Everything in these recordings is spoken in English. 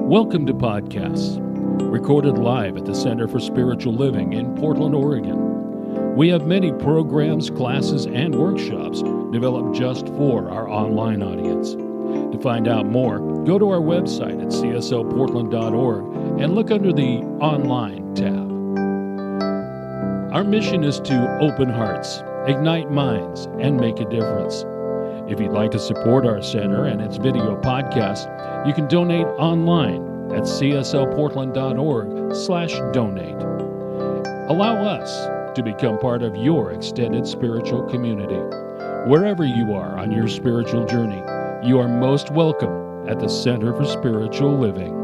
Welcome to Podcasts, recorded live at the Center for Spiritual Living in Portland, Oregon. We have many programs, classes, and workshops developed just for our online audience. To find out more, go to our website at cslportland.org and look under the Online tab. Our mission is to open hearts, ignite minds, and make a difference. If you'd like to support our center and its video podcast, you can donate online at cslportland.org/donate. Allow us to become part of your extended spiritual community. Wherever you are on your spiritual journey, you are most welcome at the Center for Spiritual Living.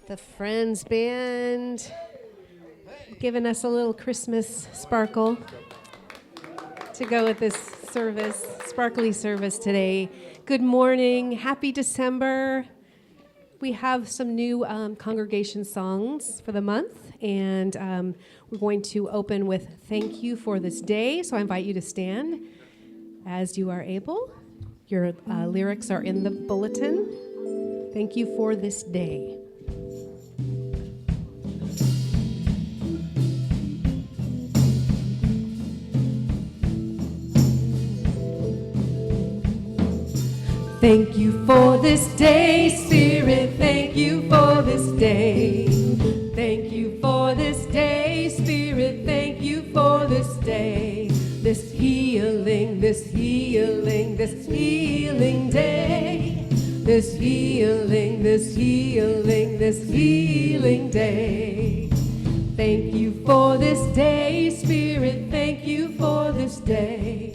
The Friends Band giving us a little Christmas sparkle to go with this service, sparkly service today. Good morning, happy December. We have some new congregation songs for the month, and we're going to open with Thank You for This Day. So I invite you to stand as you are able. Your lyrics are in the bulletin. Thank you for this day. Thank you for this day, Spirit, thank you for this day. Thank you for this day, Spirit, thank you for this day. This healing, this healing, this healing day. This healing, this healing, this healing day. Thank you for this day, Spirit, thank you for this day.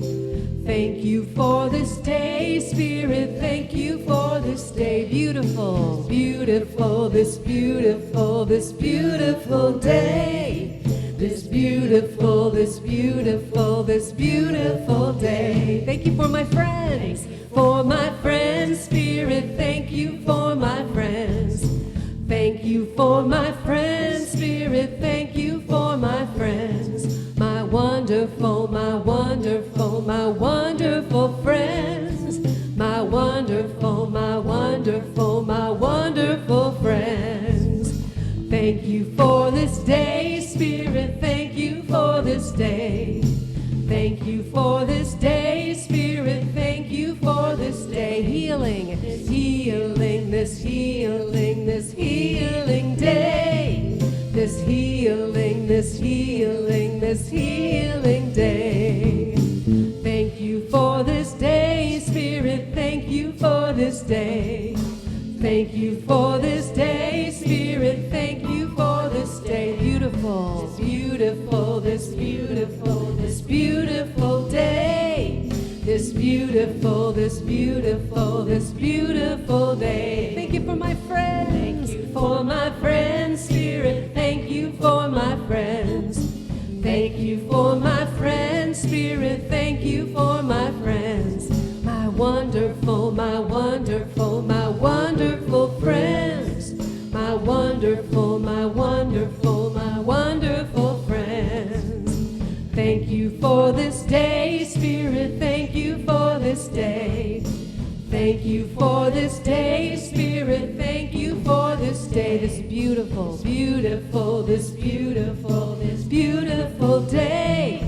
Thank you for this day, Spirit, thank you for this day. Beautiful, beautiful, this beautiful, this beautiful day. This beautiful, this beautiful, this beautiful day. Thank you for my friends, Spirit, thank you for my friends. Thank you for my friends, Spirit, thank you for my friends. My wonderful, my wonderful, my wonderful friends. My wonderful, my wonderful, my wonderful friends. Thank you for this day, Spirit, thank you for this day. Thank you for this day, Spirit, thank you for this day. Healing, healing, this healing, this healing day. This healing, this healing, this healing day. Thank you for this day, Spirit, thank you for this day. Thank you for this day, Spirit, thank you for this day. Beautiful, beautiful, this beautiful, this beautiful day. This beautiful, this beautiful, this beautiful day. Thank you for my friends. Thank you for my friends, Spirit, thank you for my friends. Thank you for my friends, Spirit, thank you for my friends. My wonderful, my wonderful, my wonderful friends. My wonderful, my wonderful, my wonderful friends. Thank you for this day, Spirit, thank you for this day. Thank you for this day, Spirit, thank you for this day. This beautiful, beautiful, this beautiful, this beautiful day.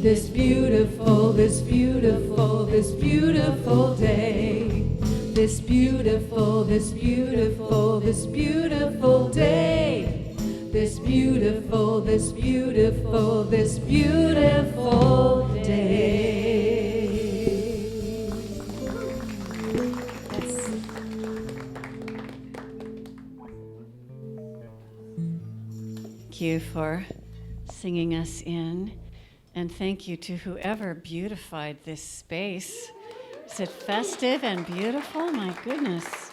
This beautiful, this beautiful, this beautiful day. This beautiful, this beautiful, this beautiful day. this beautiful, this beautiful, this beautiful day. Yes. Thank you for singing us in, and thank you to whoever beautified this space. Is it festive and beautiful? My goodness.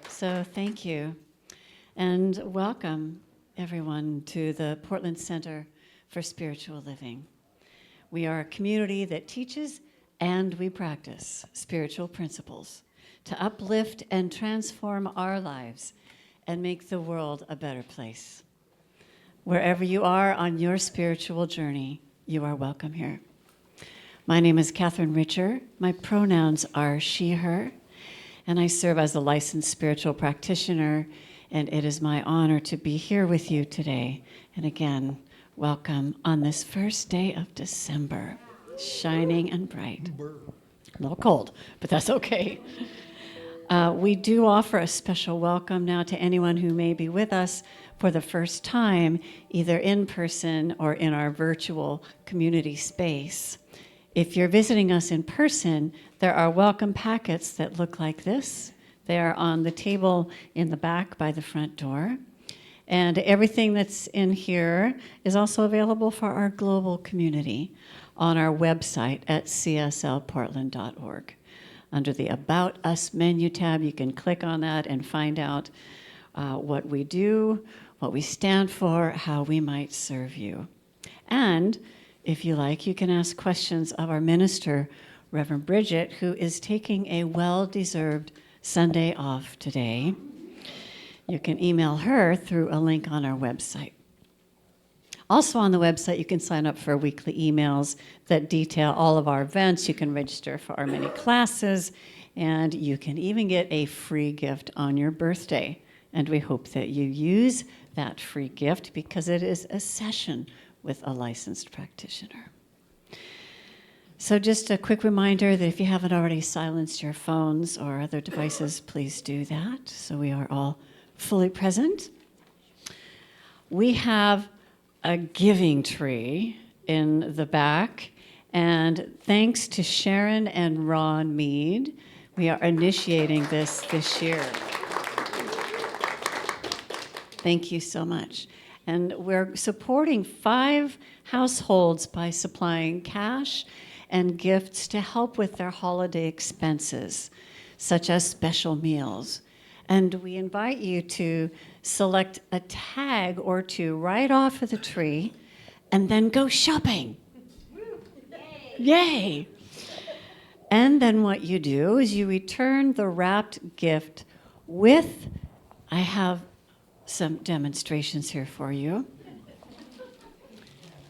So thank you. And welcome, everyone, to the Portland Center for Spiritual Living. We are a community that teaches and we practice spiritual principles to uplift and transform our lives and make the world a better place. Wherever you are on your spiritual journey, you are welcome here. My name is Catherine Richer. My pronouns are she, her, and I serve as a licensed spiritual practitioner, and it is my honor to be here with you today. And again, welcome on this first day of December, shining and bright. A little cold, but that's okay. We do offer a special welcome now to anyone who may be with us for the first time, either in person or in our virtual community space. If you're visiting us in person, there are welcome packets that look like this. They are on the table in the back by the front door. And everything that's in here is also available for our global community on our website at cslportland.org. Under the About Us menu tab, you can click on that and find out what we do, what we stand for, how we might serve you. And if you like, you can ask questions of our minister, Reverend Bridget, who is taking a well-deserved Sunday off today. You can email her through a link on our website. Also on the website, you can sign up for weekly emails that detail all of our events. You can register for our many classes, and you can even get a free gift on your birthday. And we hope that you use that free gift because it is a session with a licensed practitioner. So just a quick reminder that if you haven't already silenced your phones or other devices, please do that so we are all fully present. We have a giving tree in the back, and thanks to Sharon and Ron Mead, we are initiating this year. Thank you so much. And we're supporting 5 households by supplying cash and gifts to help with their holiday expenses, such as special meals. And we invite you to select a tag or two right off of the tree and then go shopping. Yay! And then what you do is you return the wrapped gift with, I have some demonstrations here for you,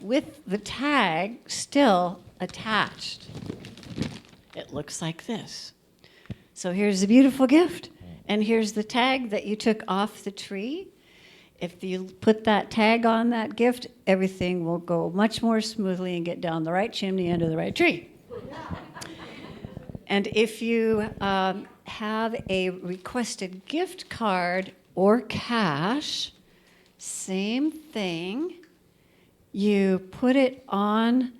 with the tag still attached. It looks like this. So here's a beautiful gift, and here's the tag that you took off the tree. If you put that tag on that gift, everything will go much more smoothly and get down the right chimney under the right tree. And if you have a requested gift card or cash, same thing. You put it on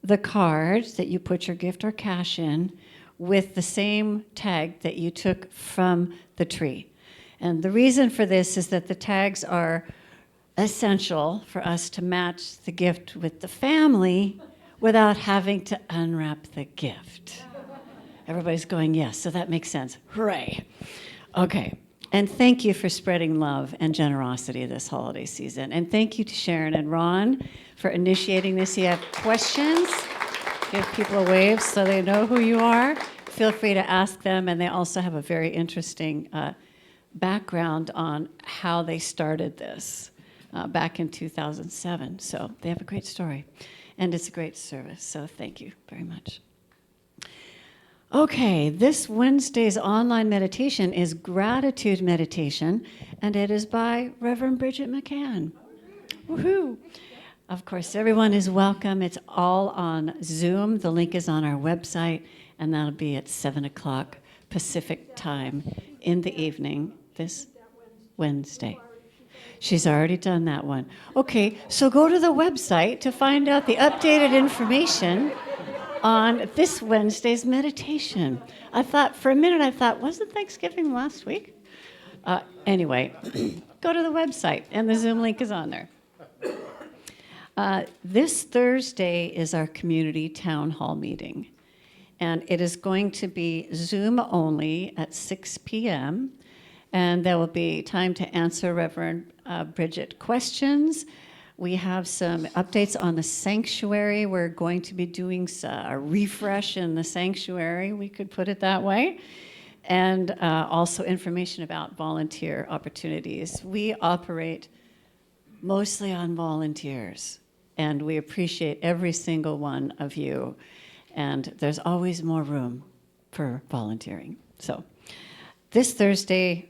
the card that you put your gift or cash in with the same tag that you took from the tree. And the reason for this is that the tags are essential for us to match the gift with the family without having to unwrap the gift. Everybody's going, yes, so that makes sense. Hooray. Okay. And thank you for spreading love and generosity this holiday season. And thank you to Sharon and Ron for initiating this. If you have questions, give people a wave so they know who you are. Feel free to ask them. And they also have a very interesting background on how they started this back in 2007. So they have a great story. And it's a great service. So thank you very much. Okay, this Wednesday's online meditation is Gratitude Meditation, and it is by Reverend Bridget McCann. Woohoo! Of course, everyone is welcome. It's all on Zoom. The link is on our website, and that'll be at 7 o'clock Pacific time in the evening this Wednesday. She's already done that one. Okay, so go to the website to find out the updated information on this Wednesday's meditation. For a minute, wasn't Thanksgiving last week? Anyway, go to the website, and the Zoom link is on there. This Thursday is our community town hall meeting, and it is going to be Zoom only at 6 p.m., and there will be time to answer Reverend Bridget questions. We have some updates on the sanctuary. We're going to be doing a refresh in the sanctuary, we could put it that way, and also information about volunteer opportunities. We operate mostly on volunteers, and we appreciate every single one of you, and there's always more room for volunteering. So this Thursday,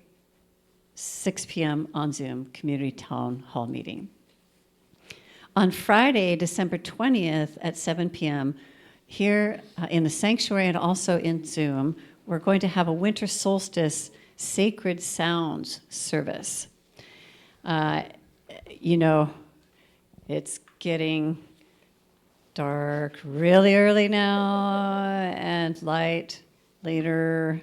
6 p.m. on Zoom, Community Town Hall meeting. On Friday, December 20th at 7 p.m., here in the sanctuary and also in Zoom, we're going to have a winter solstice sacred sounds service. It's getting dark really early now and light later,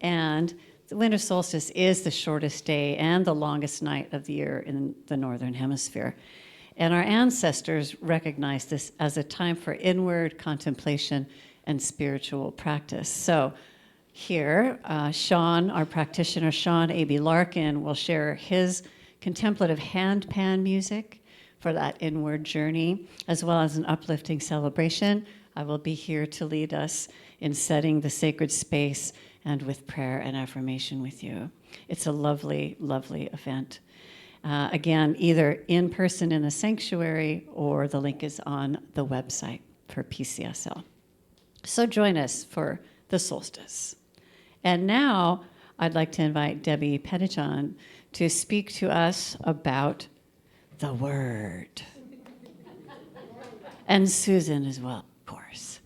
and the winter solstice is the shortest day and the longest night of the year in the Northern Hemisphere. And our ancestors recognized this as a time for inward contemplation and spiritual practice. So here, Sean, our practitioner, Sean A.B. Larkin, will share his contemplative handpan music for that inward journey, as well as an uplifting celebration. I will be here to lead us in setting the sacred space and with prayer and affirmation with you. It's a lovely, lovely event. Again, either in person in the sanctuary or the link is on the website for PCSL. So join us for the solstice. And now I'd like to invite Debbie Pettijohn to speak to us about the Word. And Susan as well, of course.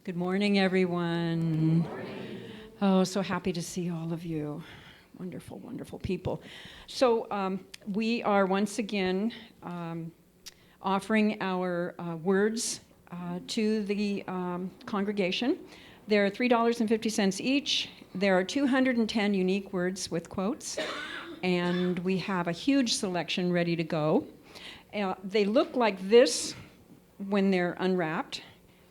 Good morning, everyone. Oh, so happy to see all of you. Wonderful, wonderful people. So we are once again offering our words to the congregation. They're $3.50 each. There are 210 unique words with quotes, and we have a huge selection ready to go. They look like this when they're unwrapped.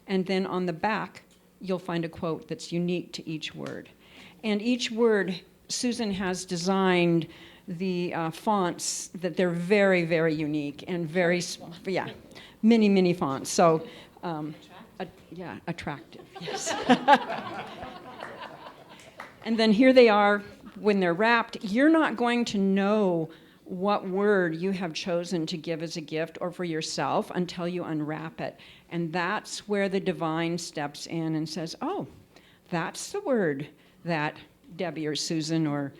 And then on the back, you'll find a quote that's unique to each word. And each word, Susan has designed the fonts that they're very, very unique and very, many, many fonts. So, attractive, yes. And then here they are when they're wrapped. You're not going to know what word you have chosen to give as a gift or for yourself until you unwrap it. And that's where the divine steps in and says, oh, that's the word that Debbie or Susan or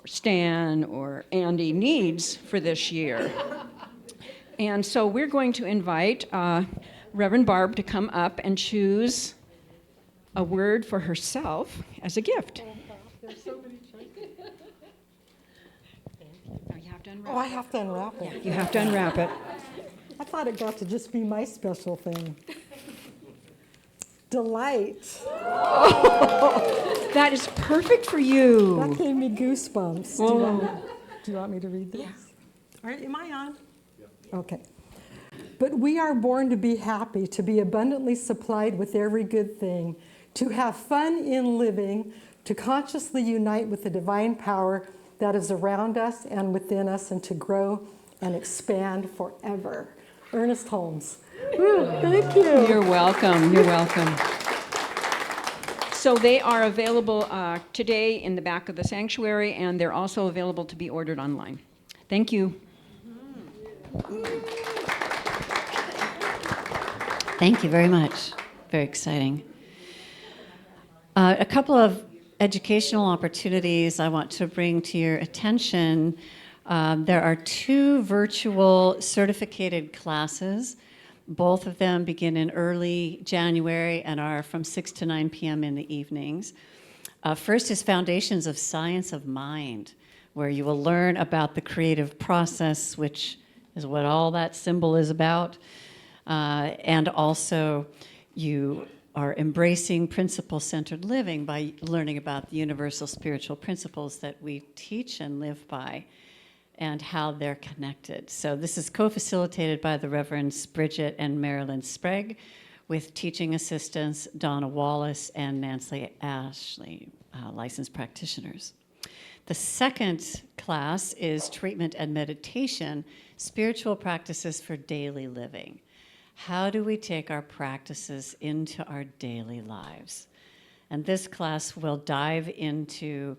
Stan or Andy needs for this year. And so we're going to invite Reverend Barb to come up and choose a word for herself as a gift. There's so many choices. Now you have to unwrap Oh, I have to unwrap it. it. You have to unwrap it. I thought it got to just be my special thing. Delight. That is perfect for you. That gave me goosebumps. Do you want me to read this? Yeah. All right, am I on? Yeah. Okay. But we are born to be happy, to be abundantly supplied with every good thing, to have fun in living, to consciously unite with the divine power that is around us and within us, and to grow and expand forever. Ernest Holmes. Ooh, thank you. You're welcome. You're welcome. So they are available today in the back of the sanctuary, and they're also available to be ordered online. Thank you. Thank you very much. Very exciting. A couple of educational opportunities I want to bring to your attention. There are 2 virtual certificated classes Both of them begin in early January and are from 6 to 9 p.m. in the evenings. First is Foundations of Science of Mind, where you will learn about the creative process, which is what all that symbol is about. And also, you are embracing principle-centered living by learning about the universal spiritual principles that we teach and live by and how they're connected. So this is co-facilitated by the Reverends Bridget and Marilyn Sprague with teaching assistants Donna Wallace and Nancy Ashley, licensed practitioners. The second class is Treatment and Meditation, Spiritual Practices for Daily Living. How do we take our practices into our daily lives? And this class will dive into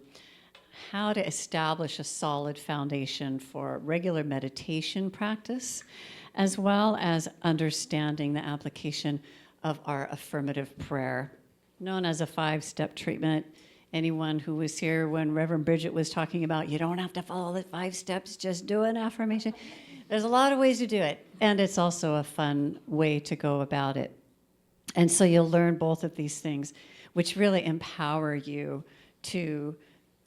how to establish a solid foundation for regular meditation practice, as well as understanding the application of our affirmative prayer, known as a 5-step treatment. Anyone who was here when Reverend Bridget was talking about you don't have to follow the 5 steps, just do an affirmation. There's a lot of ways to do it, and it's also a fun way to go about it. And so you'll learn both of these things, which really empower you to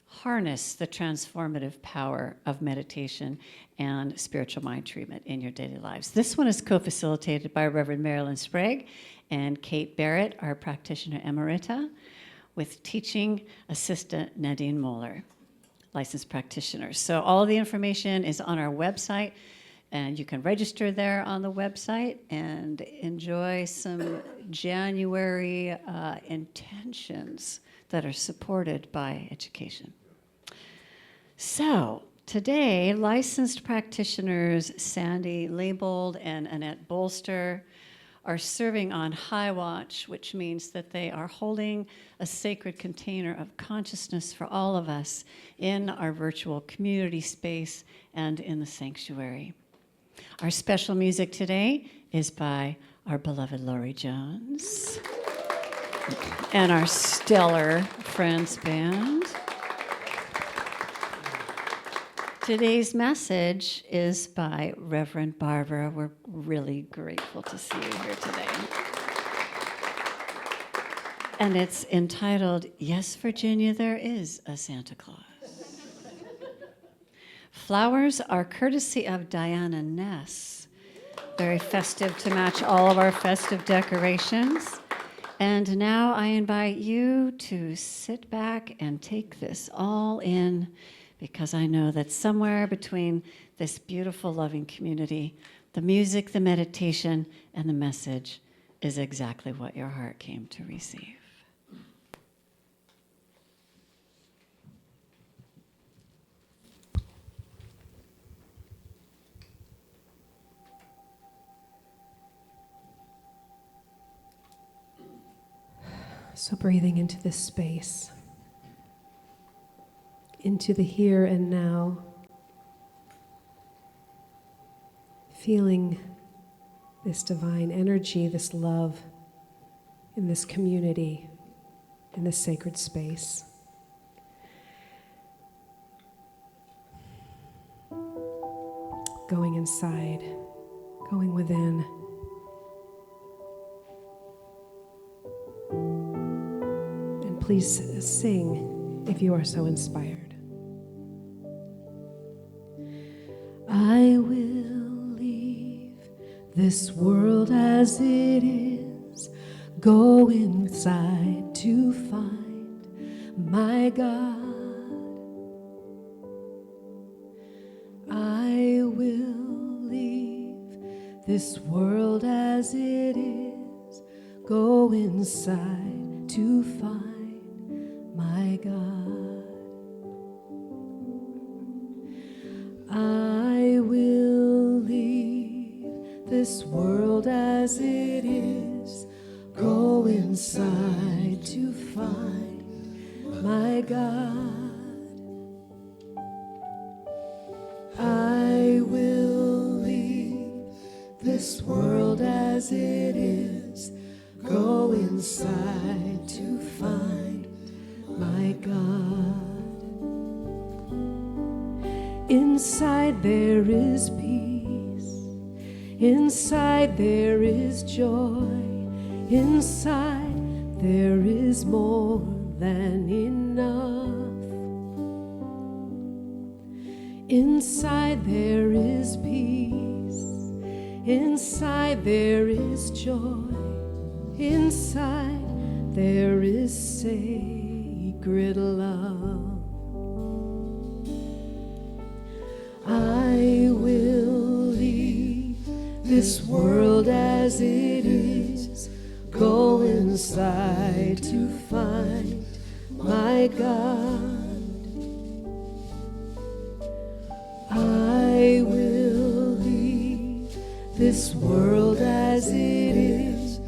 harness the transformative power of meditation and spiritual mind treatment in your daily lives. This one is co-facilitated by Reverend Marilyn Sprague and Kate Barrett, our practitioner emerita, with teaching assistant Nadine Moeller, licensed practitioners. So all of the information is on our website, and you can register there on the website and enjoy some January intentions that are supported by education. So today, licensed practitioners Sandy Leibold and Annette Bolster are serving on high watch, which means that they are holding a sacred container of consciousness for all of us in our virtual community space and in the sanctuary. Our special music today is by our beloved Lauri Jones and our stellar Friends Band. Today's message is by Reverend Barbara. We're really grateful to see you here today. And it's entitled, Yes, Virginia, There Is a Santa Claus. Flowers are courtesy of Diana Ness. Very festive to match all of our festive decorations. And now I invite you to sit back and take this all in, because I know that somewhere between this beautiful, loving community, the music, the meditation, and the message is exactly what your heart came to receive. So breathing into this space, into the here and now, feeling this divine energy, this love in this community, in this sacred space. Going inside, going within. And please sing if you are so inspired. I will leave this world as it is, go inside to find my God. I will leave this world as it is, go inside to find my God. I will leave this world as it is, go inside to find my God. I will leave this world as it is, go inside to find my God. Inside there is peace, Inside there is joy. Inside there is more than enough. Inside there is peace. Inside there is joy. Inside there is sacred love. I will leave this world as it is, go inside to find my God. I will leave this world as it is,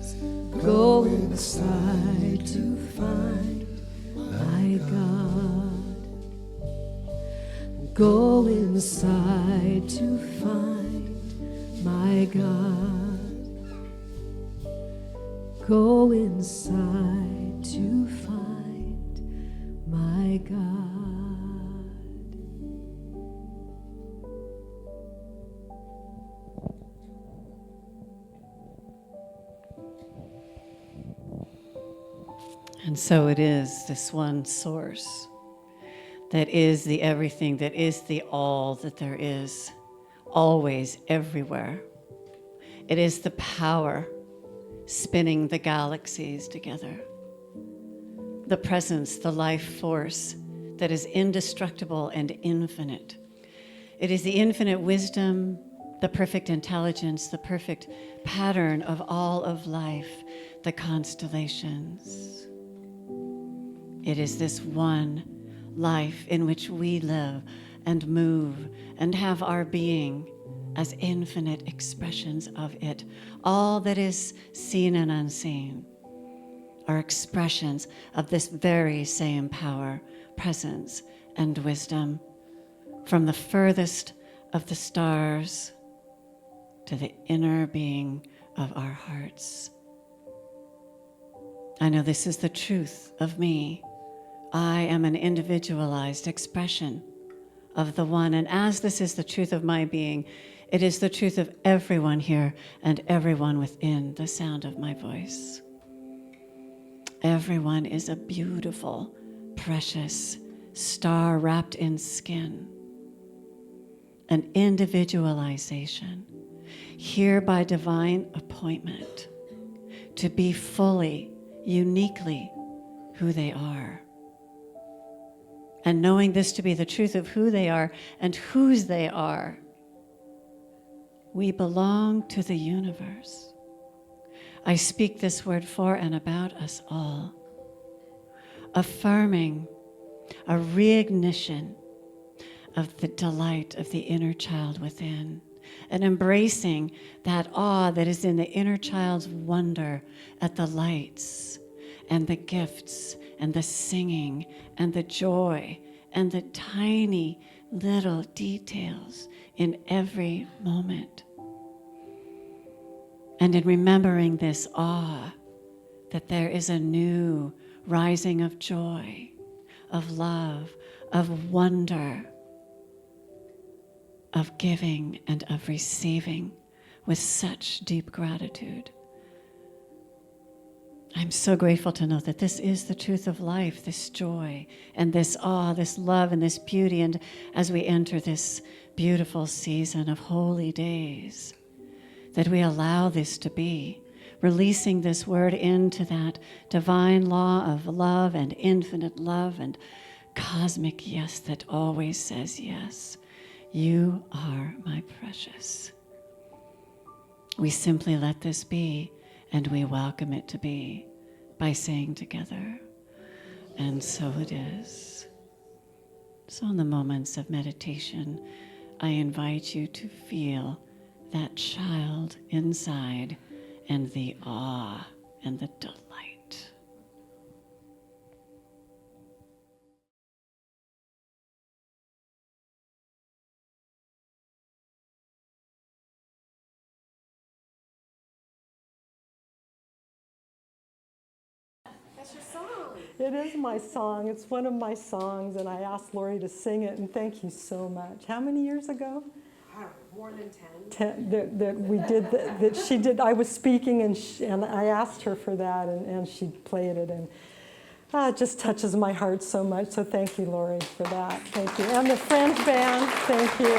go inside to find my God. Go inside to find my God. Go inside to find my God. And so it is, this one source that is the everything, that is the all that there is, always, everywhere. It is the power spinning the galaxies together. The presence, the life force that is indestructible and infinite. It is the infinite wisdom, the perfect intelligence, the perfect pattern of all of life, the constellations. It is this one life in which we live and move and have our being as infinite expressions of it. All that is seen and unseen are expressions of this very same power, presence, and wisdom, from the furthest of the stars to the inner being of our hearts. I know this is the truth of me. I am an individualized expression of the one, and as this is the truth of my being, it is the truth of everyone here and everyone within the sound of my voice. Everyone is a beautiful, precious star wrapped in skin, an individualization, here by divine appointment, to be fully, uniquely who they are. And knowing this to be the truth of who they are and whose they are, we belong to the universe. I speak this word for and about us all, affirming a reignition of the delight of the inner child within, and embracing that awe that is in the inner child's wonder at the lights and the gifts and the singing and the joy and the tiny little details in every moment. And in remembering this awe, that there is a new rising of joy, of love, of wonder, of giving and of receiving with such deep gratitude. I'm so grateful to know that this is the truth of life, this joy and this awe, this love and this beauty. And as we enter this beautiful season of holy days, that we allow this to be, releasing this word into that divine law of love and infinite love and cosmic yes that always says yes. You are my precious. We simply let this be, and we welcome it to be by saying together, and so it is. So in the moments of meditation, I invite you to feel that child inside and the awe and the delight. That's your song. It is my song. It's one of my songs, and I asked Lauri to sing it, and thank you so much. How many years ago? More than 10. that we did, that she did. I was speaking and I asked her for that, and she played it, and it just touches my heart so much. So thank you, Lauri, for that. Thank you. And the Friends Band, thank you.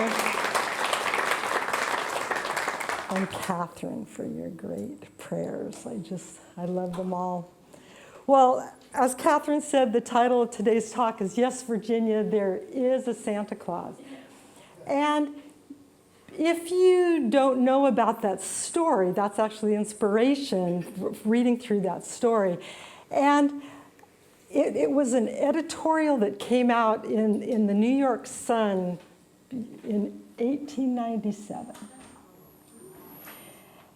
And Catherine for your great prayers. I love them all. Well, as Catherine said, the title of today's talk is Yes, Virginia, There is a Santa Claus. And if you don't know about that story, that's actually inspiration, reading through that story. And it was an editorial that came out in the New York Sun in 1897.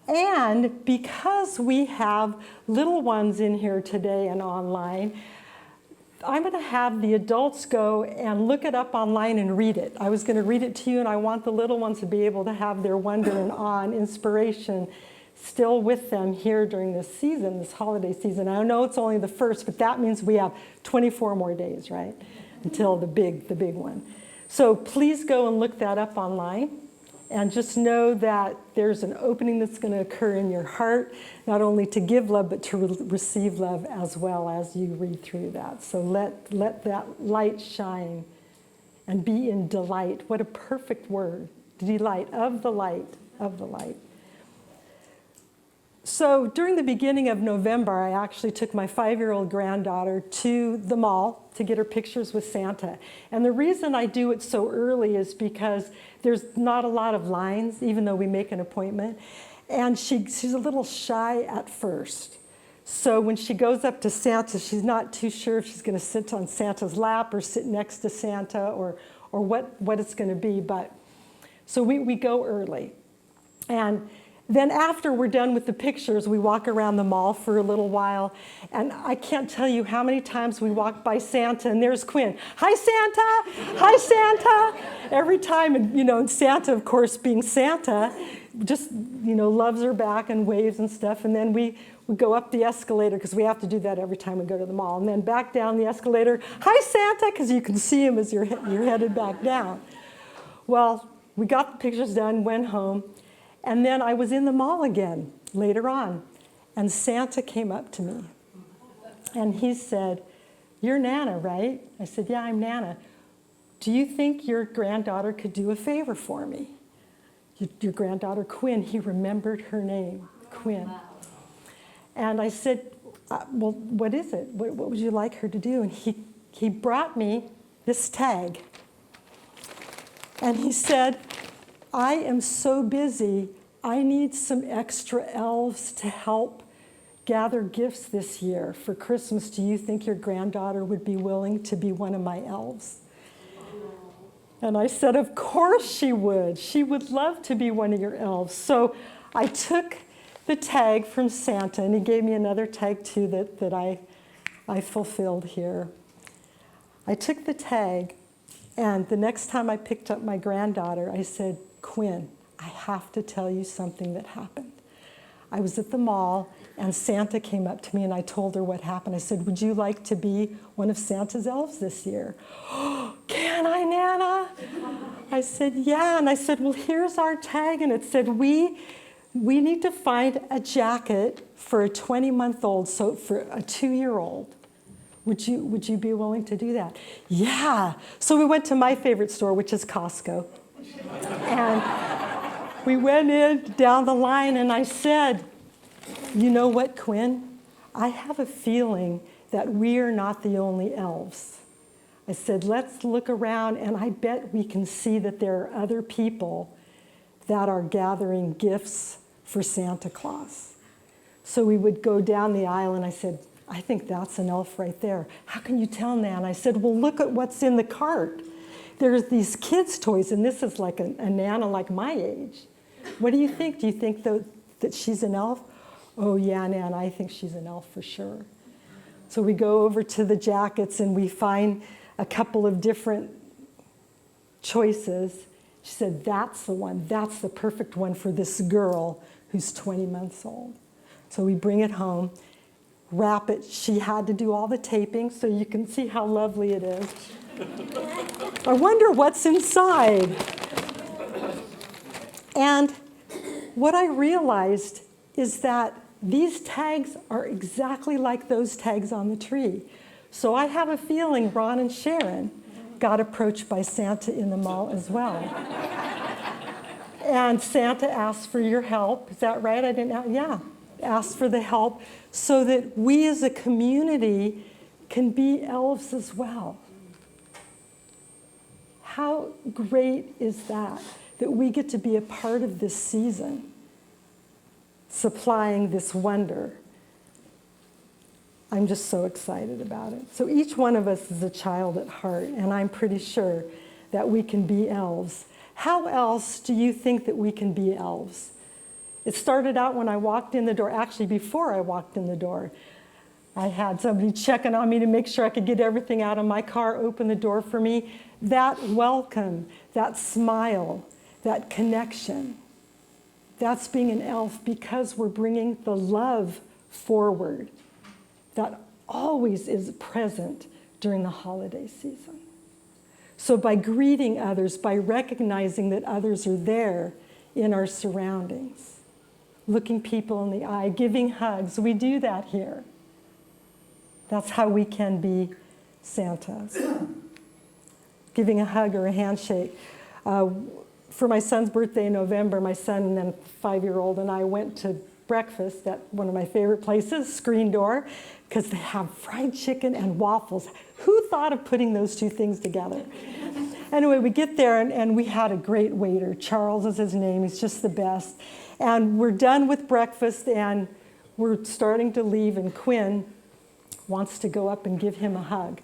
And because we have little ones in here today and online, I'm going to have the adults go and look it up online and read it. I was going to read it to you, and I want the little ones to be able to have their wonder and awe and inspiration still with them here during this season, this holiday season. I know it's only the first, but that means we have 24 more days, right, until the big one. So please go and look that up online. And just know that there's an opening that's going to occur in your heart, not only to give love, but to receive love as well as you read through that. So let that light shine and be in delight. What a perfect word. Delight, of the light, of the light. So during the beginning of November, I actually took my 5-year-old granddaughter to the mall to get her pictures with Santa. And the reason I do it so early is because there's not a lot of lines, even though we make an appointment. And she's a little shy at first. So when she goes up to Santa, she's not too sure if she's going to sit on Santa's lap or sit next to Santa or what it's going to be. But so we go early. And then after we're done with the pictures, we walk around the mall for a little while. And I can't tell you how many times we walk by Santa, and there's Quinn. Hi, Santa! Hi, Santa! Every time, and Santa, of course, being Santa, just, loves her back and waves and stuff. And then we go up the escalator, because we have to do that every time we go to the mall. And then back down the escalator. Hi, Santa! Because you can see him as you're headed back down. Well, we got the pictures done, went home. And then I was in the mall again later on, and Santa came up to me. And he said, "You're Nana, right?" I said, "Yeah, I'm Nana. Do you think your granddaughter could do a favor for me?" Your granddaughter, Quinn. He remembered her name, Quinn. And I said, "Well, what is it? What would you like her to do?" And he brought me this tag. And he said, "I am so busy, I need some extra elves to help gather gifts this year for Christmas. Do you think your granddaughter would be willing to be one of my elves?" And I said, "Of course she would. She would love to be one of your elves." So I took the tag from Santa, and he gave me another tag too that I fulfilled here. I took the tag, and the next time I picked up my granddaughter, I said, "Quinn, I have to tell you something that happened." I was at the mall, and Santa came up to me, and I told her what happened. I said, "Would you like to be one of Santa's elves this year?" "Oh, can I, Nana?" I said, "Yeah." And I said, "Well, here's our tag." And it said, we need to find a jacket for a 20-month-old, so for a 2-year-old. Would you be willing to do that?" "Yeah." So we went to my favorite store, which is Costco. And we went in down the line, and I said, "You know what, Quinn? I have a feeling that we are not the only elves." I said, "Let's look around, and I bet we can see that there are other people that are gathering gifts for Santa Claus." So we would go down the aisle, and I said, "I think that's an elf right there." "How can you tell, Nan?" I said, "Well, look at what's in the cart. There's these kids' toys, and this is like a Nana like my age. What do you think? Do you think that she's an elf?" "Oh, yeah, Nan, I think she's an elf for sure." So we go over to the jackets, and we find a couple of different choices. She said, "That's the one. That's the perfect one for this girl who's 20 months old." So we bring it home, wrap it. She had to do all the taping, so you can see how lovely it is. I wonder what's inside. And what I realized is that these tags are exactly like those tags on the tree. So I have a feeling Ron and Sharon got approached by Santa in the mall as well. And Santa asked for your help. Is that right? I didn't, yeah. Asked for the help so that we as a community can be elves as well. How great is that we get to be a part of this season, supplying this wonder. I'm just so excited about it. So each one of us is a child at heart, and I'm pretty sure that we can be elves. How else do you think that we can be elves? It started out when I walked in the door. Actually, before I walked in the door, I had somebody checking on me to make sure I could get everything out of my car, open the door for me. That welcome, that smile, that connection, that's being an elf, because we're bringing the love forward that always is present during the holiday season. So by greeting others, by recognizing that others are there in our surroundings, looking people in the eye, giving hugs, we do that here. That's how we can be Santas. Giving a hug or a handshake. For my son's birthday in November, my son and then 5-year-old and I went to breakfast at one of my favorite places, Screen Door, because they have fried chicken and waffles. Who thought of putting those two things together? Anyway, we get there and we had a great waiter. Charles is his name. He's just the best. And we're done with breakfast and we're starting to leave, and Quinn wants to go up and give him a hug.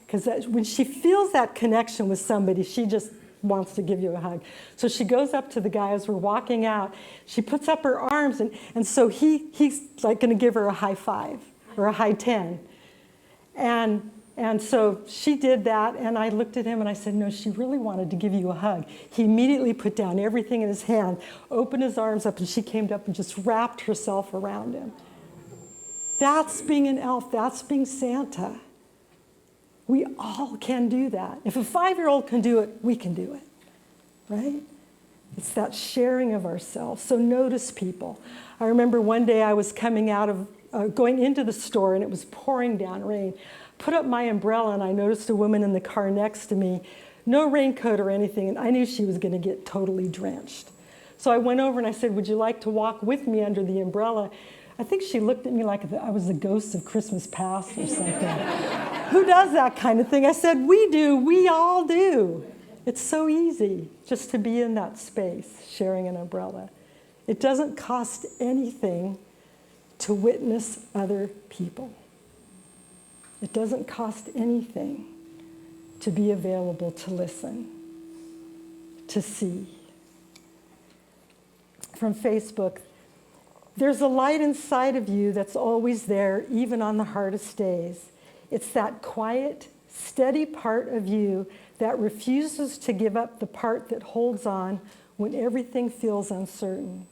Because when she feels that connection with somebody, she just wants to give you a hug. So she goes up to the guy as we're walking out. She puts up her arms, and so he's like going to give her a high five or a high 10. And so she did that, and I looked at him and I said, no, she really wanted to give you a hug. He immediately put down everything in his hand, opened his arms up, and she came up and just wrapped herself around him. That's being an elf. That's being Santa. We all can do that. If a 5-year-old can do it, we can do it, right? It's that sharing of ourselves. So notice people. I remember one day I was coming out of, going into the store, and it was pouring down rain. Put up my umbrella, and I noticed a woman in the car next to me, no raincoat or anything, and I knew she was going to get totally drenched. So I went over and I said, would you like to walk with me under the umbrella? I think she looked at me like I was the ghost of Christmas past or something. Who does that kind of thing? I said, we do, we all do. It's so easy just to be in that space, sharing an umbrella. It doesn't cost anything to witness other people. It doesn't cost anything to be available to listen, to see. From Facebook, there's a light inside of you that's always there, even on the hardest days. It's that quiet, steady part of you that refuses to give up the part that holds on when everything feels uncertain.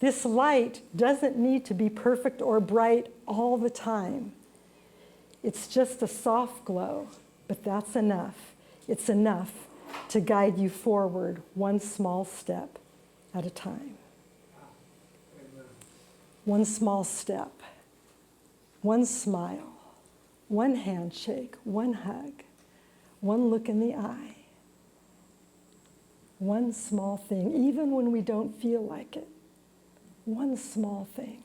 This light doesn't need to be perfect or bright all the time. It's just a soft glow, but that's enough. It's enough to guide you forward one small step at a time. One small step, one smile, one handshake, one hug, one look in the eye, one small thing, even when we don't feel like it, one small thing.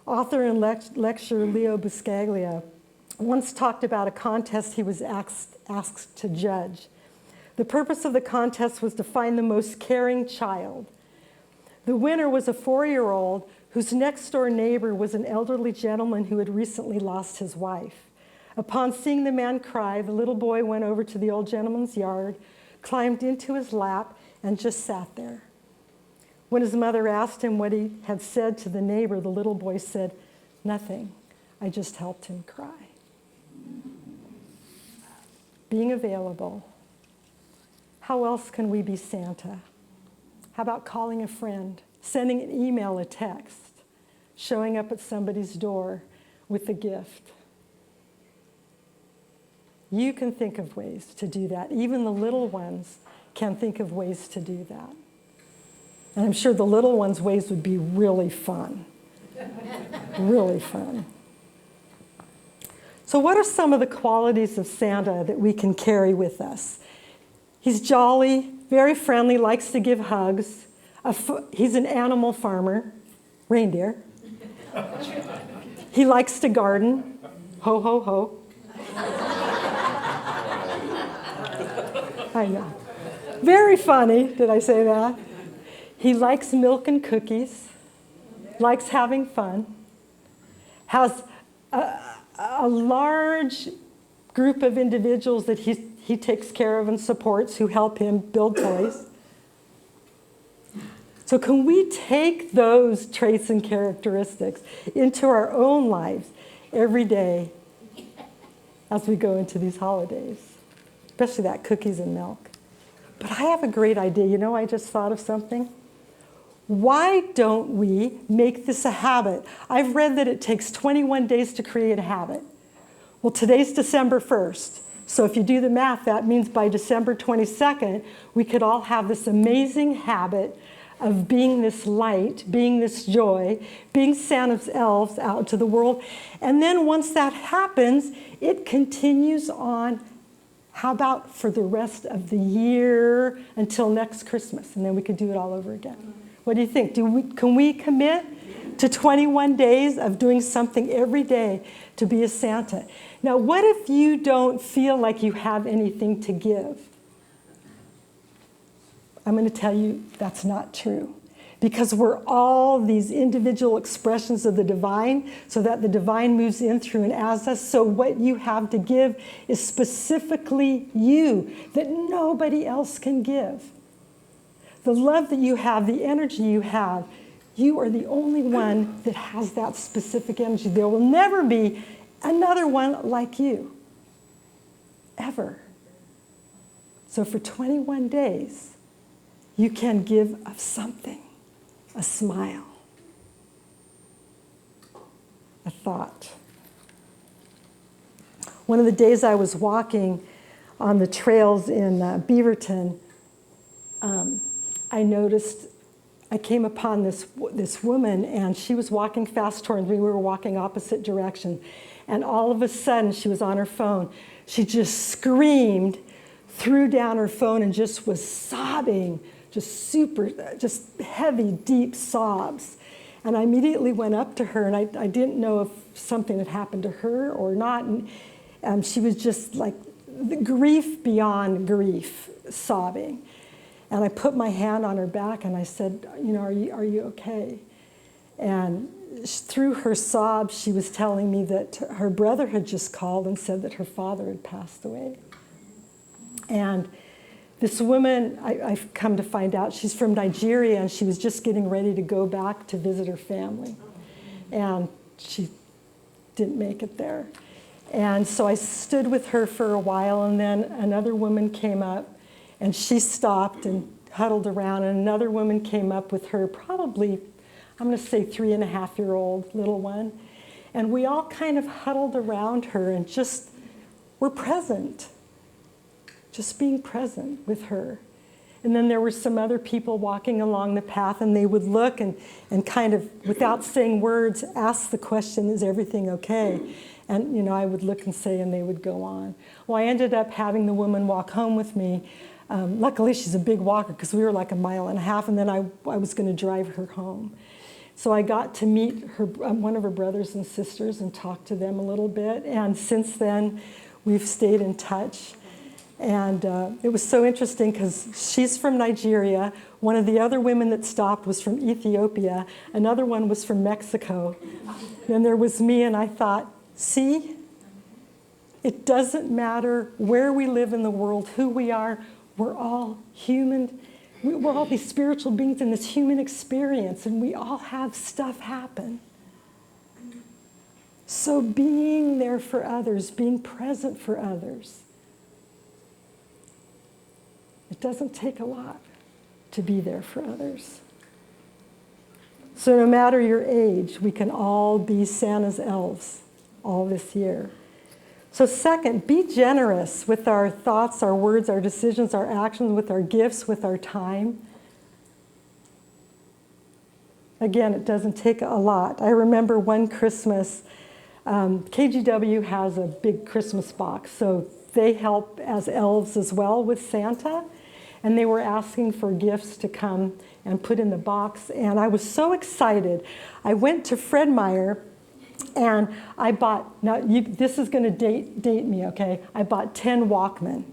Author and lecturer Leo Buscaglia once talked about a contest he was asked to judge. The purpose of the contest was to find the most caring child. The winner was a 4-year-old whose next-door neighbor was an elderly gentleman who had recently lost his wife. Upon seeing the man cry, the little boy went over to the old gentleman's yard, climbed into his lap, and just sat there. When his mother asked him what he had said to the neighbor, the little boy said, "Nothing. I just helped him cry." Being available. How else can we be Santa? How about calling a friend, sending an email, a text, showing up at somebody's door with a gift? You can think of ways to do that. Even the little ones can think of ways to do that. And I'm sure the little ones' ways would be really fun. Really fun. So what are some of the qualities of Santa that we can carry with us? He's jolly, very friendly, likes to give hugs. He's an animal farmer, reindeer. He likes to garden. Ho, ho, ho. I know. Very funny, did I say that? He likes milk and cookies, likes having fun, has a large group of individuals that he takes care of and supports who help him build toys. So can we take those traits and characteristics into our own lives every day as we go into these holidays, especially that cookies and milk? But I have a great idea. You know, I just thought of something. Why don't we make this a habit? I've read that it takes 21 days to create a habit. Well, today's December 1st. So if you do the math, that means by December 22nd, we could all have this amazing habit of being this light, being this joy, being Santa's elves out to the world. And then once that happens, it continues on. How about for the rest of the year until next Christmas? And then we could do it all over again. What do you think? Can we commit to 21 days of doing something every day to be a Santa? Now, what if you don't feel like you have anything to give? I'm going to tell you that's not true. Because we're all these individual expressions of the divine, so that the divine moves in through and as us. So what you have to give is specifically you, that nobody else can give. The love that you have, the energy you have, you are the only one that has that specific energy. There will never be another one like you, ever. So for 21 days, you can give of something, a smile, a thought. One of the days I was walking on the trails in Beaverton, I noticed, I came upon this woman, and she was walking fast towards me. We were walking opposite direction. And all of a sudden, she was on her phone. She just screamed, threw down her phone, and just was sobbing, just heavy, deep sobs. And I immediately went up to her, and I didn't know if something had happened to her or not. And she was just like grief beyond grief, sobbing. And I put my hand on her back and I said, you know, are you okay? And through her sobs, she was telling me that her brother had just called and said that her father had passed away. And this woman, I've come to find out, she's from Nigeria, and she was just getting ready to go back to visit her family. And she didn't make it there. And so I stood with her for a while, and then another woman came up. And she stopped and huddled around, and another woman came up with her, probably, I'm going to say 3.5-year-old little one. And we all kind of huddled around her and just were present, just being present with her. And then there were some other people walking along the path, and they would look and kind of, without saying words, ask the question, is everything okay? And, you know, I would look and say, and they would go on. Well, I ended up having the woman walk home with me. Luckily, she's a big walker, because we were like 1.5 miles, and then I was going to drive her home. So I got to meet her, one of her brothers and sisters, and talk to them a little bit. And since then, we've stayed in touch. And it was so interesting, because she's from Nigeria. One of the other women that stopped was from Ethiopia. Another one was from Mexico. Then there was me, and I thought, see, it doesn't matter where we live in the world, who we are. We're all human. We're all these spiritual beings in this human experience, and we all have stuff happen. So being there for others, being present for others, it doesn't take a lot to be there for others. So no matter your age, we can all be Santa's elves all this year. So second, be generous with our thoughts, our words, our decisions, our actions, with our gifts, with our time. Again, it doesn't take a lot. I remember one Christmas, KGW has a big Christmas box, so they help as elves as well with Santa, and they were asking for gifts to come and put in the box, and I was so excited. I went to Fred Meyer, and I bought, now this is going to date me, okay? I bought 10 Walkman.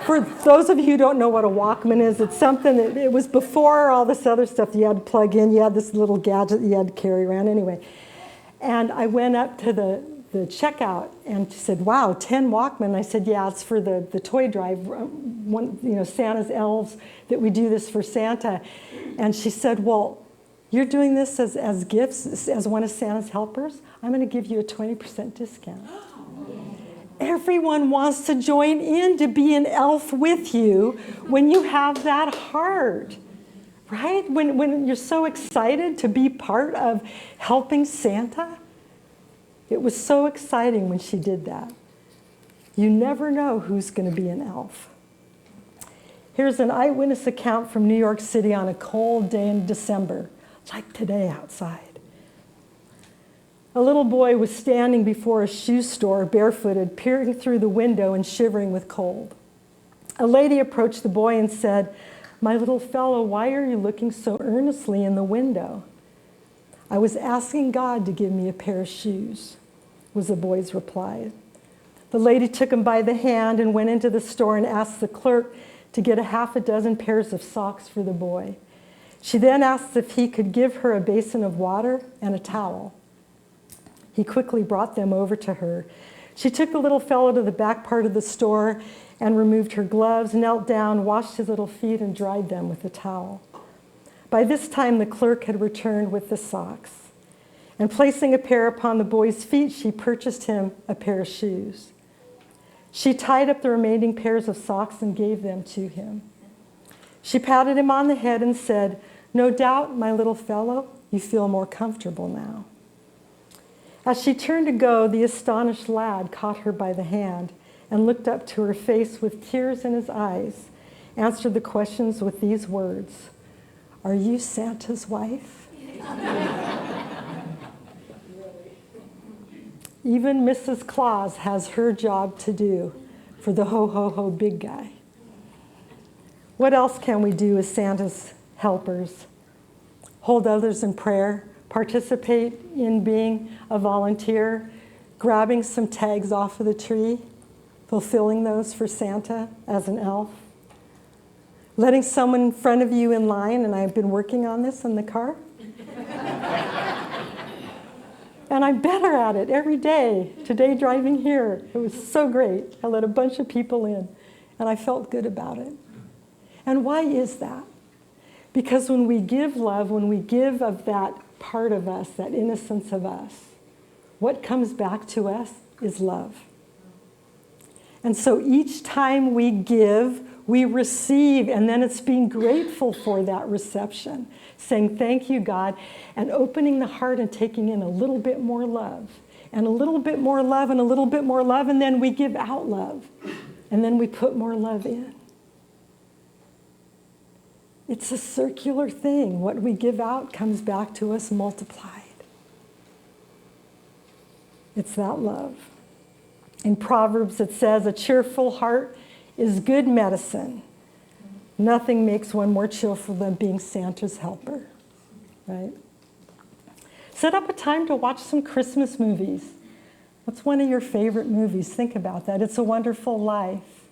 For those of you who don't know what a Walkman is, it's something that, it was before all this other stuff you had to plug in. You had this little gadget you had to carry around anyway. And I went up to the checkout and she said, wow, 10 Walkman. I said, yeah, it's for the toy drive, Santa's elves, that we do this for Santa. And she said, well, you're doing this as gifts, as one of Santa's helpers? I'm going to give you a 20% discount. Everyone wants to join in to be an elf with you when you have that heart, right? When you're so excited to be part of helping Santa. It was so exciting when she did that. You never know who's going to be an elf. Here's an eyewitness account from New York City on a cold day in December, like today outside. A little boy was standing before a shoe store, barefooted, peering through the window and shivering with cold. A lady approached the boy and said, "My little fellow, why are you looking so earnestly in the window?" "I was asking God to give me a pair of shoes," was the boy's reply. The lady took him by the hand and went into the store and asked the clerk to get a half a dozen pairs of socks for the boy. She then asked if he could give her a basin of water and a towel. He quickly brought them over to her. She took the little fellow to the back part of the store and removed her gloves, knelt down, washed his little feet, and dried them with a towel. By this time, the clerk had returned with the socks. And placing a pair upon the boy's feet, she purchased him a pair of shoes. She tied up the remaining pairs of socks and gave them to him. She patted him on the head and said, "No doubt, my little fellow, you feel more comfortable now." As she turned to go, the astonished lad caught her by the hand and looked up to her face with tears in his eyes, answered the questions with these words, "Are you Santa's wife?" Even Mrs. Claus has her job to do for the ho-ho-ho big guy. What else can we do as Santa's helpers? Hold others in prayer, participate in being a volunteer, grabbing some tags off of the tree, fulfilling those for Santa as an elf, letting someone in front of you in line, and I've been working on this in the car. And I'm better at it every day. Today, driving here, it was so great. I let a bunch of people in, and I felt good about it. And why is that? Because when we give love, when we give of that part of us, that innocence of us, what comes back to us is love. And so each time we give, we receive, and then it's being grateful for that reception, saying thank you, God, and opening the heart and taking in a little bit more love, and a little bit more love, and a little bit more love, and then we give out love, and then we put more love in. It's a circular thing. What we give out comes back to us multiplied. It's that love. In Proverbs it says, "A cheerful heart is good medicine." Nothing makes one more cheerful than being Santa's helper, right? Set up a time to watch some Christmas movies. What's one of your favorite movies? Think about that. It's a Wonderful Life.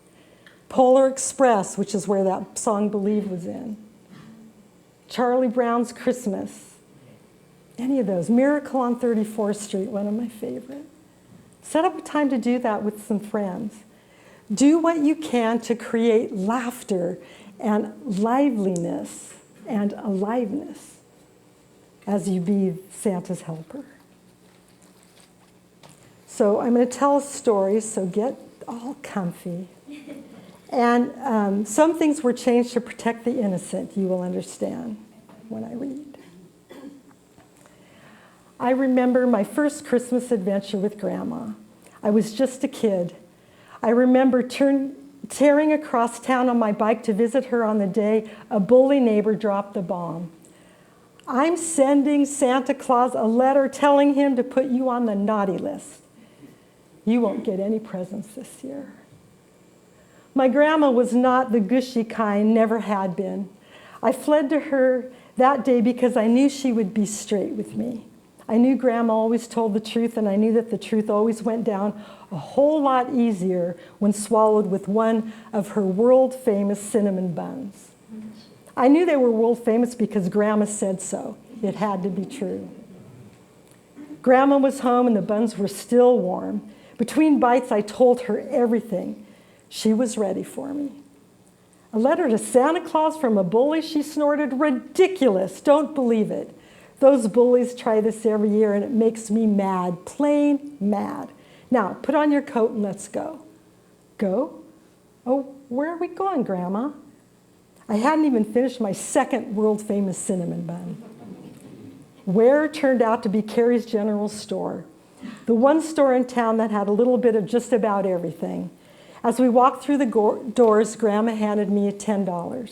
Polar Express, which is where that song Believe was in. Charlie Brown's Christmas. Any of those. Miracle on 34th Street, one of my favorite. Set up a time to do that with some friends. Do what you can to create laughter and liveliness and aliveness as you be Santa's helper. So I'm going to tell a story, so get all comfy. And some things were changed to protect the innocent, you will understand when I read. I remember my first Christmas adventure with Grandma. I was just a kid. I remember tearing across town on my bike to visit her on the day a bully neighbor dropped the bomb. I'm sending Santa Claus a letter telling him to put you on the naughty list. You won't get any presents this year. My grandma was not the gushy kind, never had been. I fled to her that day because I knew she would be straight with me. I knew Grandma always told the truth, and I knew that the truth always went down a whole lot easier when swallowed with one of her world-famous cinnamon buns. I knew they were world-famous because Grandma said so. It had to be true. Grandma was home, and the buns were still warm. Between bites, I told her everything. She was ready for me. A letter to Santa Claus from a bully, she snorted. Ridiculous, don't believe it. Those bullies try this every year, and it makes me mad, plain mad. Now, put on your coat and let's go. Go? Oh, where are we going, Grandma? I hadn't even finished my second world-famous cinnamon bun. Where turned out to be Carrie's General Store, the one store in town that had a little bit of just about everything. As we walked through the doors, Grandma handed me $10.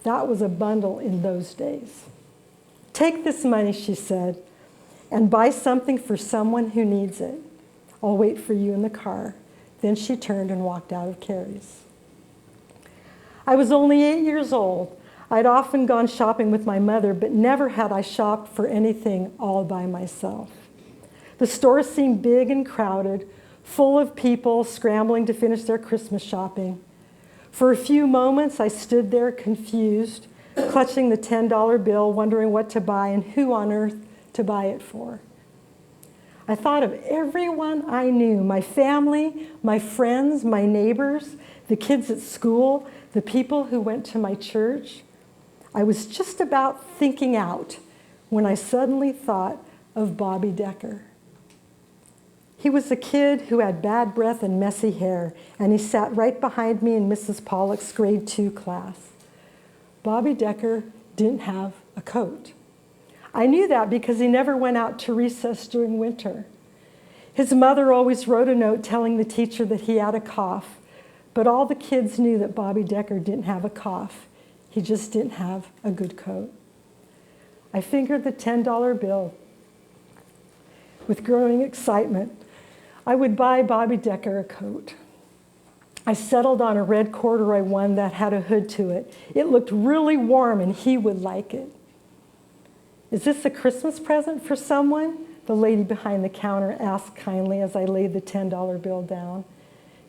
That was a bundle in those days. Take this money, she said, and buy something for someone who needs it. I'll wait for you in the car. Then she turned and walked out of Carrie's. I was only 8 years old. I'd often gone shopping with my mother, but never had I shopped for anything all by myself. The store seemed big and crowded, full of people scrambling to finish their Christmas shopping. For a few moments, I stood there confused, clutching the $10 bill, wondering what to buy and who on earth to buy it for. I thought of everyone I knew, my family, my friends, my neighbors, the kids at school, the people who went to my church. I was just about thinking out when I suddenly thought of Bobby Decker. He was a kid who had bad breath and messy hair, and he sat right behind me in Mrs. Pollock's grade 2 class. Bobby Decker didn't have a coat. I knew that because he never went out to recess during winter. His mother always wrote a note telling the teacher that he had a cough, but all the kids knew that Bobby Decker didn't have a cough. He just didn't have a good coat. I fingered the $10 bill. With growing excitement, I would buy Bobby Decker a coat. I settled on a red corduroy one that had a hood to it. It looked really warm and he would like it. Is this a Christmas present for someone? The lady behind the counter asked kindly as I laid the $10 bill down.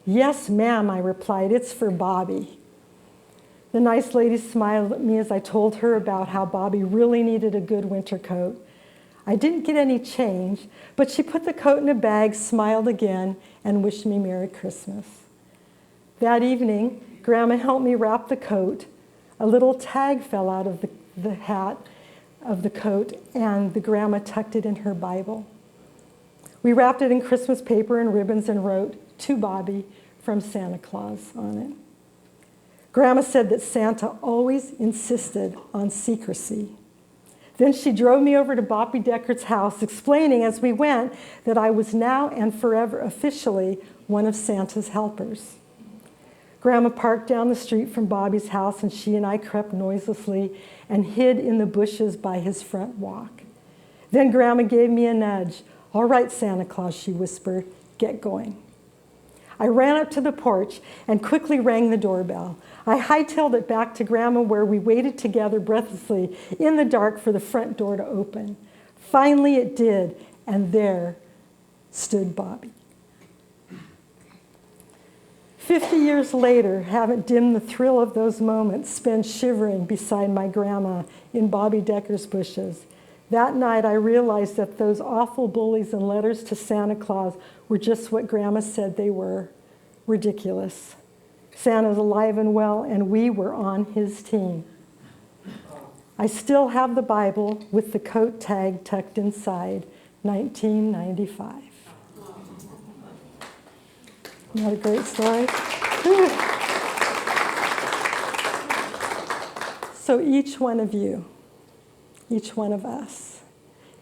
Yes, ma'am, I replied, it's for Bobby. The nice lady smiled at me as I told her about how Bobby really needed a good winter coat. I didn't get any change, but she put the coat in a bag, smiled again, and wished me Merry Christmas. That evening, Grandma helped me wrap the coat. A little tag fell out of the hat of the coat, and the grandma tucked it in her Bible. We wrapped it in Christmas paper and ribbons and wrote, "To Bobby from Santa Claus" on it. Grandma said that Santa always insisted on secrecy. Then she drove me over to Bobby Decker's house, explaining as we went that I was now and forever officially one of Santa's helpers. Grandma parked down the street from Bobby's house, and she and I crept noiselessly and hid in the bushes by his front walk. Then Grandma gave me a nudge. "All right, Santa Claus," she whispered, "get going." I ran up to the porch and quickly rang the doorbell. I hightailed it back to Grandma, where we waited together breathlessly in the dark for the front door to open. Finally it did, and there stood Bobby. 50 years later, haven't dimmed the thrill of those moments spent shivering beside my grandma in Bobby Decker's bushes. That night, I realized that those awful bullies and letters to Santa Claus were just what Grandma said they were: ridiculous. Santa's alive and well, and we were on his team. I still have the Bible with the coat tag tucked inside, 1995. Isn't that a great story? So each one of you, each one of us,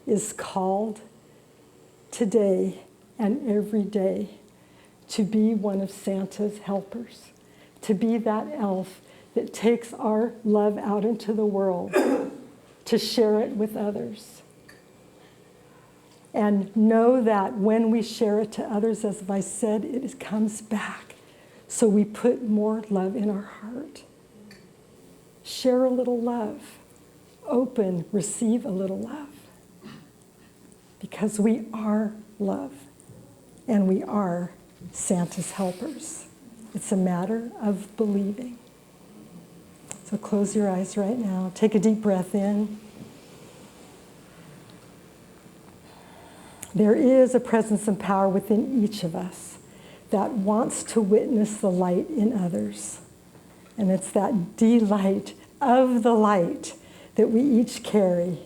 is called today and every day to be one of Santa's helpers, to be that elf that takes our love out into the world, to share it with others. And know that when we share it to others, as I said, it comes back. So we put more love in our heart. Share a little love. Open, receive a little love. Because we are love. And we are Santa's helpers. It's a matter of believing. So close your eyes right now. Take a deep breath in. There is a presence and power within each of us that wants to witness the light in others. And it's that delight of the light that we each carry.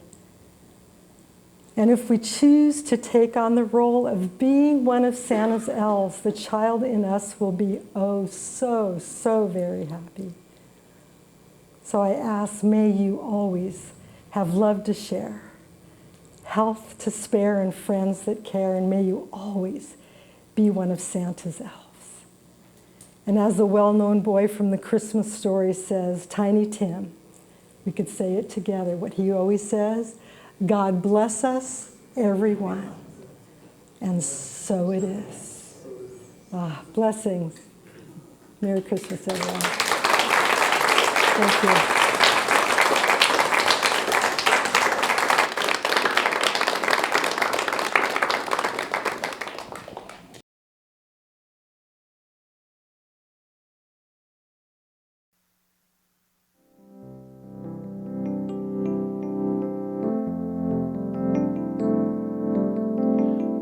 And if we choose to take on the role of being one of Santa's elves, the child in us will be oh so, so very happy. So I ask, may you always have love to share, health to spare, and friends that care, and may you always be one of Santa's elves. And as the well-known boy from the Christmas story says, Tiny Tim, we could say it together, what he always says, God bless us, everyone. And so it is. Blessings. Merry Christmas, everyone. Thank you.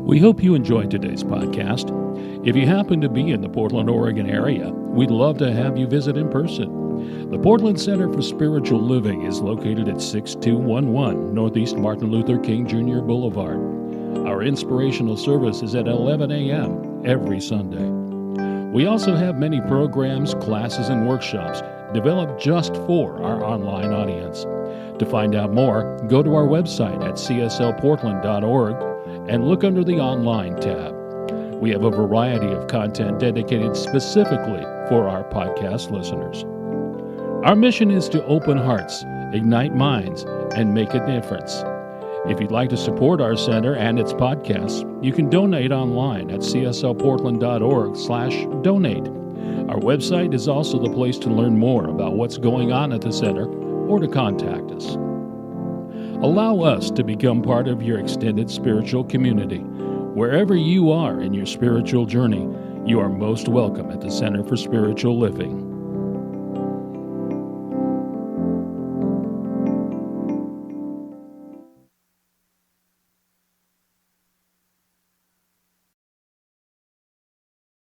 We hope you enjoyed today's podcast. If you happen to be in the Portland, Oregon area, we'd love to have you visit in person. The Portland Center for Spiritual Living is located at 6211 Northeast Martin Luther King Jr. Boulevard. Our inspirational service is at 11 a.m. every Sunday. We also have many programs, classes, and workshops developed just for our online audience. To find out more, go to our website at cslportland.org and look under the Online tab. We have a variety of content dedicated specifically for our podcast listeners. Our mission is to open hearts, ignite minds, and make a difference. If you'd like to support our center and its podcasts, you can donate online at cslportland.org/donate. Our website is also the place to learn more about what's going on at the center or to contact us. Allow us to become part of your extended spiritual community. Wherever you are in your spiritual journey, you are most welcome at the Center for Spiritual Living.